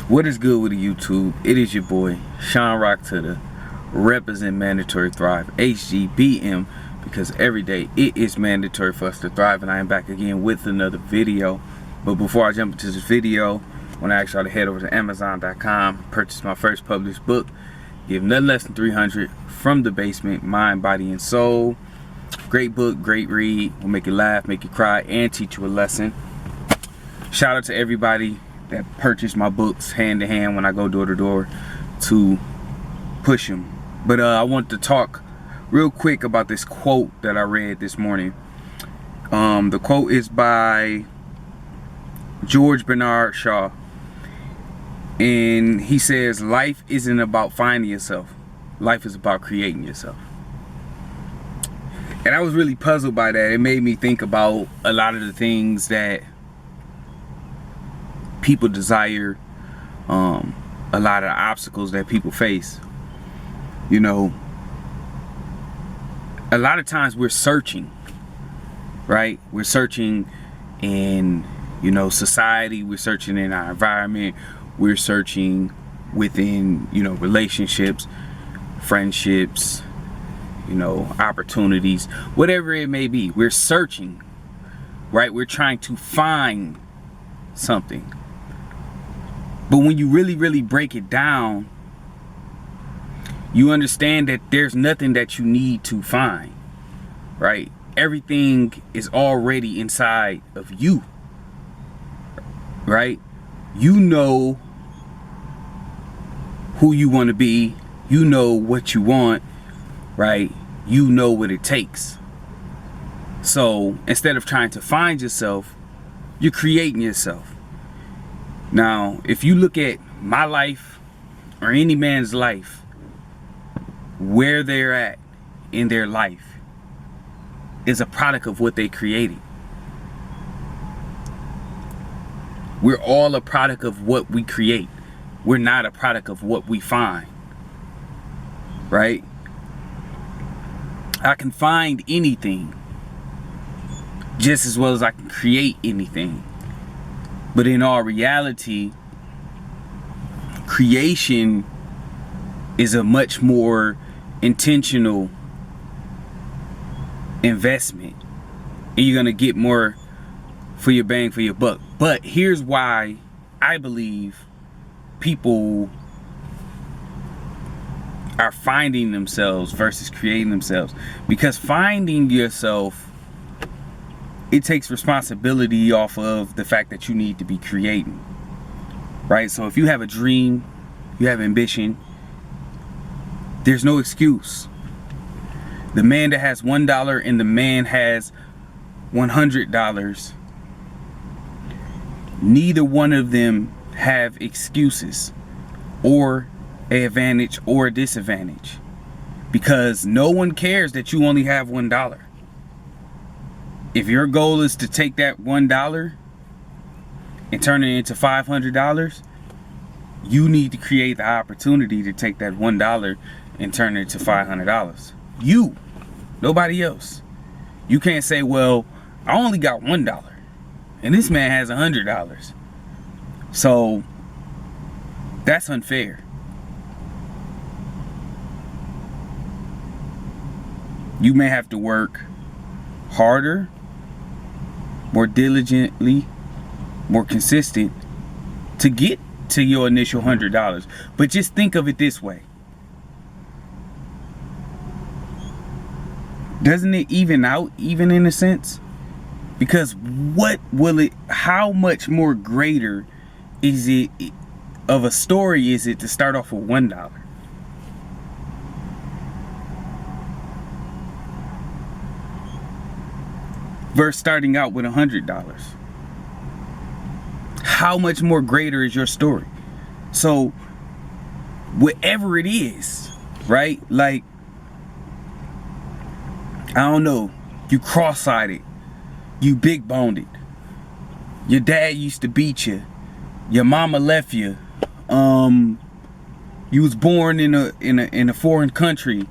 What is good with the YouTube? It is your boy Sean Rock to the represent Mandatory Thrive HGBM, because every day it is mandatory for us to thrive, and I am back again with another video. But before I jump into this video, I want to ask y'all to head over to Amazon.com, purchase my first published book, Give Nothing Less Than 300 from the Basement, Mind, Body, and Soul. Great book, great read, will make you laugh, make you cry, and teach you a lesson. Shout out to everybody that purchased my books hand to hand when I go door to door to push them. But I want to talk real quick about this quote that I read this morning. The quote is by George Bernard Shaw, and he says, life isn't about finding yourself, life is about creating yourself. And I was really puzzled by that. It made me think about a lot of the things that people desire, a lot of obstacles that people face. You know, a lot of times we're searching, right? We're searching in, you know, society, we're searching in our environment, we're searching within, you know, relationships, friendships, you know, opportunities, whatever it may be. We're searching, right? We're trying to find something. But when you really break it down, you understand that there's nothing that you need to find, right? Everything is already inside of you, right? You know who you want to be, you know what you want, right? You know what it takes. So instead of trying to find yourself, you're creating yourself. Now, if you look at my life or any man's life, where they're at in their life is a product of what they created. We're all a product of what we create. We're not a product of what we find, right? I can find anything just as well as I can create anything. But in all reality, creation is a much more intentional investment, and you're gonna get more for your bang for your buck. But here's why I believe people are finding themselves versus creating themselves. Because finding yourself, it takes responsibility off of the fact that you need to be creating, right? So if you have a dream, you have ambition, there's no excuse. The man that has $1 and the man has $100, neither one of them have excuses or an advantage or a disadvantage, because no one cares that you only have $1. If your goal is to take that $1 and turn it into $500, you need to create the opportunity to take that $1 and turn it into $500. You, nobody else. You can't say, well, I only got $1 and this man has $100. So that's unfair. You may have to work harder, more diligently, more consistent to get to your initial $100. But just think of it this way. Doesn't it even out, even in a sense? Because how much more greater is it of a story is it to start off with $1 versus starting out with $100? How much more greater is your story? So whatever it is, right? Like, I don't know, you cross-eyed, you big-boned it, your dad used to beat you, your mama left you, you was born in a foreign country,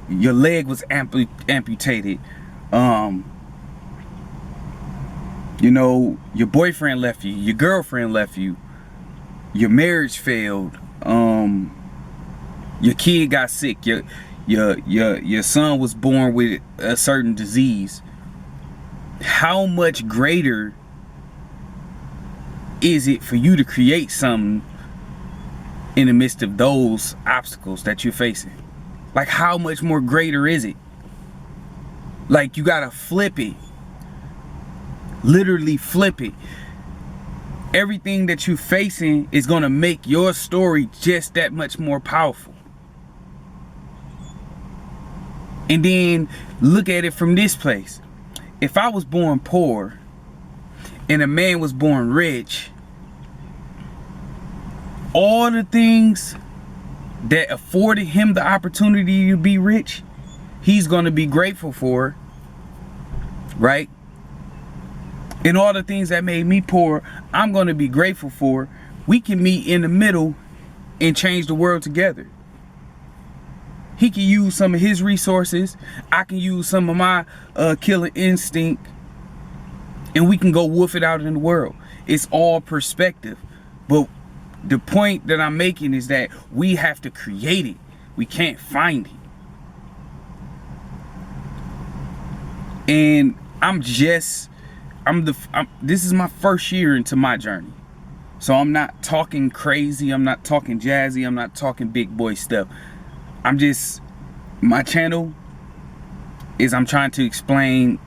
your leg was amputated, you know, your boyfriend left you, your girlfriend left you, your marriage failed, your kid got sick, your son was born with a certain disease, how much greater is it for you to create something in the midst of those obstacles that you're facing? Like, how much more greater is it? Like, you gotta flip it. Literally flip it. Everything that you're facing is gonna make your story just that much more powerful. And then look at it from this place. If I was born poor and a man was born rich, all the things that afforded him the opportunity to be rich, he's going to be grateful for, right? And all the things that made me poor, I'm going to be grateful for. We can meet in the middle and change the world together. He can use some of his resources, I can use some of my killer instinct, and we can go woof it out in the world. It's all perspective. But the point that I'm making is that we have to create it. We can't find it. And this is my first year into my journey. So I'm not talking crazy, I'm not talking jazzy, I'm not talking big boy stuff. My channel is I'm trying to explain,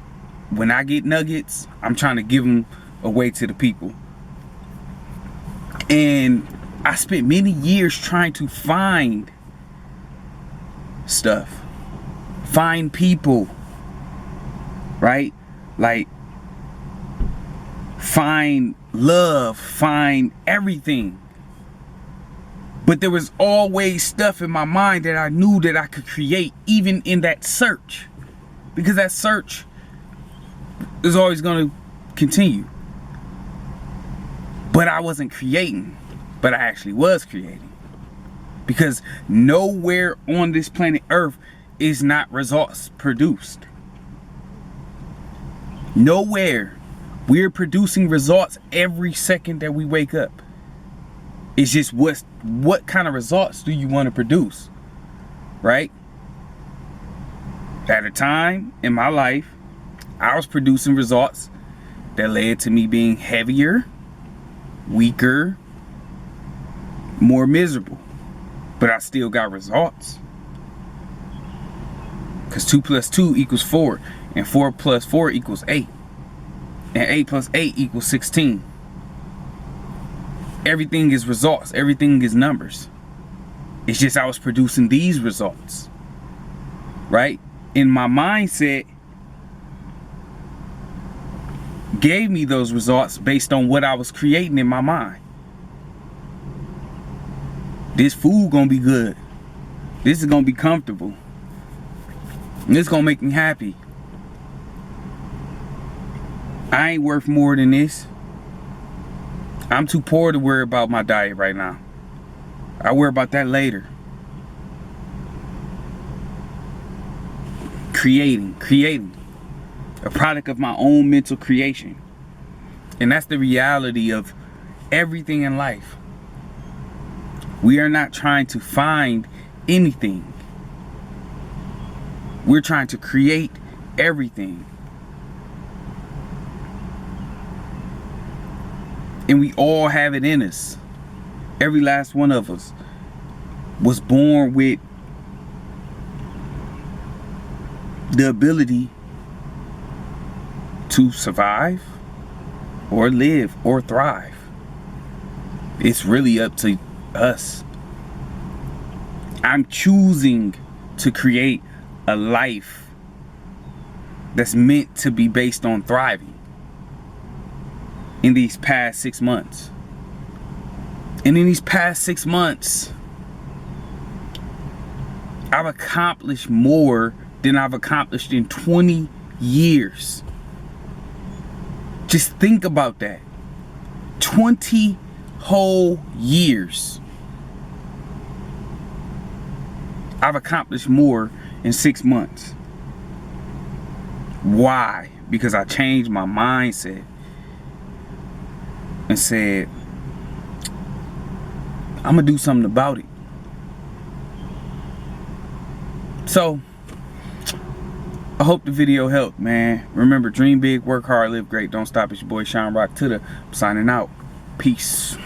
when I get nuggets, I'm trying to give them away to the people. And I spent many years trying to find stuff, find people, right? Like, find love, find everything. But there was always stuff in my mind that I knew that I could create, even in that search. Because that search is always going to continue. But I wasn't creating, but I actually was creating. Because nowhere on this planet Earth is not results produced. Nowhere. We're producing results every second that we wake up. It's just what kind of results do you want to produce, right? At a time in my life, I was producing results that led to me being heavier, weaker, more miserable. But I still got results. Because 2 + 2 = 4, and 4 + 4 = 8, and 8 + 8 = 16. Everything is results. Everything is numbers. It's just I was producing these results, right? And my mindset gave me those results based on what I was creating in my mind. This food gonna be good. This is gonna be comfortable. And this gonna make me happy. I ain't worth more than this. I'm too poor to worry about my diet right now. I worry about that later. Creating. A product of my own mental creation. And that's the reality of everything in life. We are not trying to find anything. We're trying to create everything. And we all have it in us. Every last one of us was born with the ability to survive or live or thrive. It's really up to us. I'm choosing to create a life that's meant to be based on thriving. In these past 6 months. And in these past 6 months, I've accomplished more than I've accomplished in 20 years. Just think about that. 20 whole years. I've accomplished more in 6 months. Why? Because I changed my mindset and said, I'm gonna do something about it. So I hope the video helped, man. Remember, dream big, work hard, live great, don't stop. It's your boy Sean Rock to the signing out. Peace.